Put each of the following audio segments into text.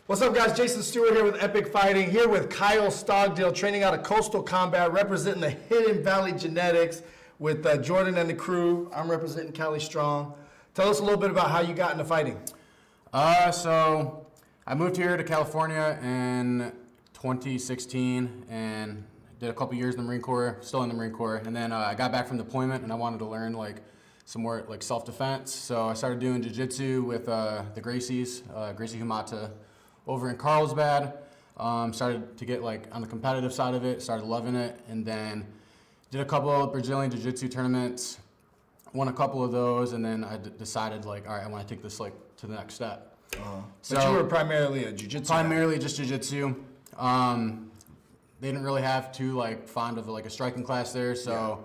What's up, guys? Jason Stewart here with Epic Fighting, here with Kyle Stogdill, training out of Coastal Combat, representing the Hidden Valley Genetics with Jordan and the crew. I'm representing Cali Strong. Tell us a little bit about how you got into fighting. So I moved here to California in 2016 and did a couple years in the Marine Corps, still in the Marine Corps, and then I got back from deployment and I wanted to learn some more self-defense. So I started doing jiu-jitsu with the Gracies, Gracie Humata, over in Carlsbad. Started to get on the competitive side of it, started loving it, and then did a couple of Brazilian jiu-jitsu tournaments, won a couple of those, and then I decided all right, I want to take this to the next step. So but you were primarily a jiu-jitsu Primarily just jiu-jitsu. They didn't really have too fond of a striking class there, so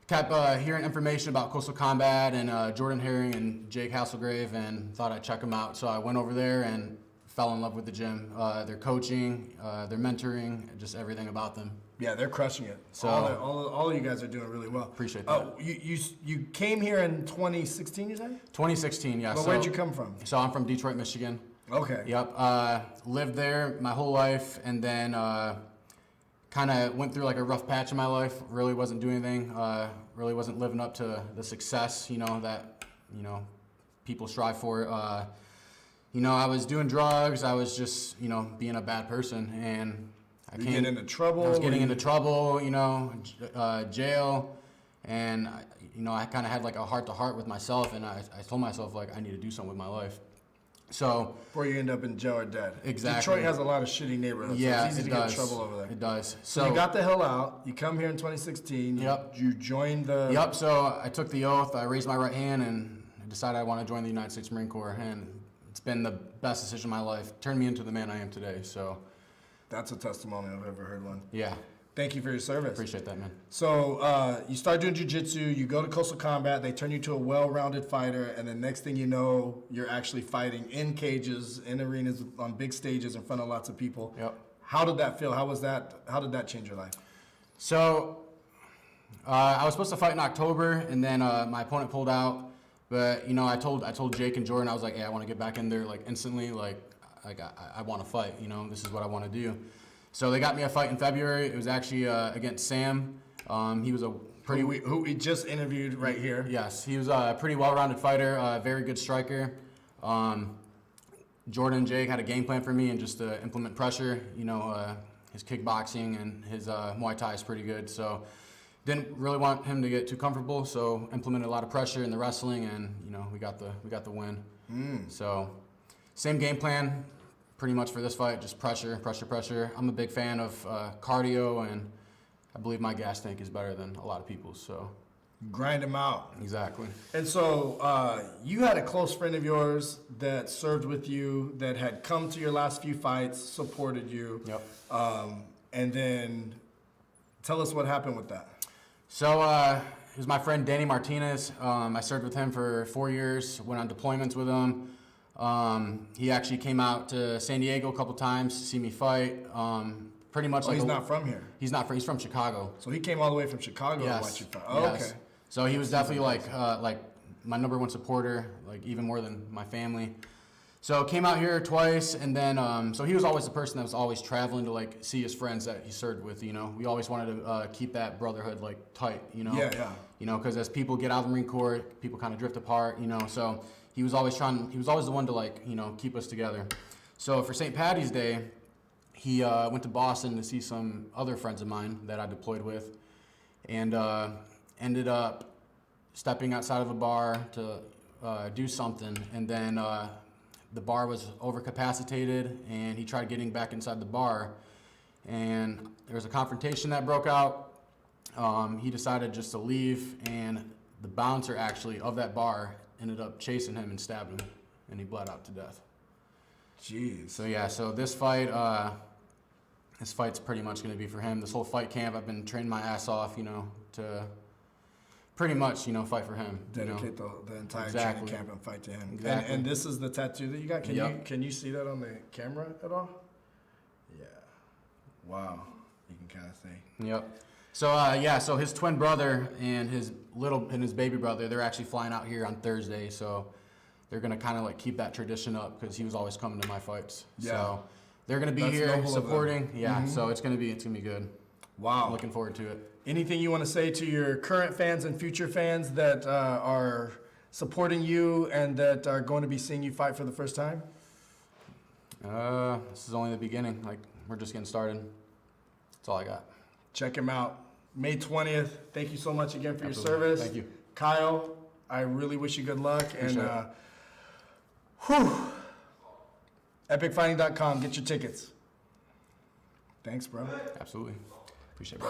kept hearing information about Coastal Combat and Jordan Herring and Jake Hasselgrave, and thought I'd check them out. So I went over there and fell in love with the gym. Their coaching, their mentoring, just everything about them. Yeah, they're crushing it. So all of you guys are doing really well. Appreciate that. You came here in 2016, you said? 2016, yeah. But where'd you come from? So I'm from Detroit, Michigan. Okay. Yep. Lived there my whole life, and then kind of went through a rough patch in my life. Really wasn't doing anything. Really wasn't living up to the success, that people strive for. I was doing drugs. I was just, being a bad person, and I was getting into trouble, jail, and I kind of had a heart-to-heart with myself, and I told myself I need to do something with my life. So before you end up in jail or dead. Exactly. Detroit has a lot of shitty neighborhoods. Yeah, so it's easy to get in trouble over there. It does. So you got the hell out. You come here in 2016. Yep. You joined the. Yep. So I took the oath. I raised my right hand and I decided I want to join the United States Marine Corps, and it's been the best decision of my life. Turned me into the man I am today. So. That's a testimony I've ever heard one. Yeah. Thank you for your service. Appreciate that, man. So you start doing jiu-jitsu, you go to Coastal Combat, they turn you to a well-rounded fighter, and then next thing you know, you're actually fighting in cages, in arenas, on big stages in front of lots of people. Yep. How did that feel? How did that change your life? So I was supposed to fight in October, and then my opponent pulled out. But I told Jake and Jordan, I was like, hey, I want to get back in there instantly. I want to fight. This is what I want to do. So they got me a fight in February. It was actually against C.A.M.O. He was a pretty who we just interviewed right here. Yes, he was a pretty well-rounded fighter, very good striker. Jordan and Jake had a game plan for me and just to implement pressure. His kickboxing and his Muay Thai is pretty good. So didn't really want him to get too comfortable. So implemented a lot of pressure in the wrestling, and we got the win. So same game plan. Pretty much for this fight, just pressure. I'm a big fan of cardio, and I believe my gas tank is better than a lot of people's. So grind them out. Exactly. And so you had a close friend of yours that served with you, that had come to your last few fights, supported you. Yep. And then tell us what happened with that. So it was my friend Danny Martinez. I served with him for 4 years. Went on deployments with him. He actually came out to San Diego a couple times to see me fight. Pretty much. He's not from here. He's not from. He's from Chicago. So he came all the way from Chicago to watch you fight. Oh, yes. Okay. So he was definitely my number one supporter, even more than my family. So came out here twice, and then so he was always the person that was always traveling to see his friends that he served with. We always wanted to keep that brotherhood tight. Yeah. Because as people get out of the Marine Corps, people kind of drift apart. So. He was always the one to keep us together. So for St. Patty's Day, he went to Boston to see some other friends of mine that I deployed with, and ended up stepping outside of a bar to do something, and then the bar was overcapacitated, and he tried getting back inside the bar, and there was a confrontation that broke out. He decided just to leave, and the bouncer actually of that bar ended up chasing him and stabbed him, and he bled out to death. Jeez. So this fight's pretty much going to be for him. This whole fight camp, I've been training my ass off, to pretty much, fight for him. Dedicate the entire training camp and fight to him. Exactly. And this is the tattoo that you got. Can you see that on the camera at all? Yeah. Wow. You can kind of see. Yep. So his twin brother and his baby brother, they're actually flying out here on Thursday. So they're gonna kind of like keep that tradition up because he was always coming to my fights. Yeah. So they're gonna be That's here noble of them. supporting. Yeah. So it's gonna be good. Wow. I'm looking forward to it. Anything you want to say to your current fans and future fans that are supporting you and that are going to be seeing you fight for the first time? This is only the beginning. Like, we're just getting started. That's all I got. Check him out. May 20th. Thank you so much again for Absolutely. your service. Thank you. Kyle, I really wish you good luck. Appreciate And epicfighting.com. Get your tickets. Thanks, bro. Absolutely. Appreciate it.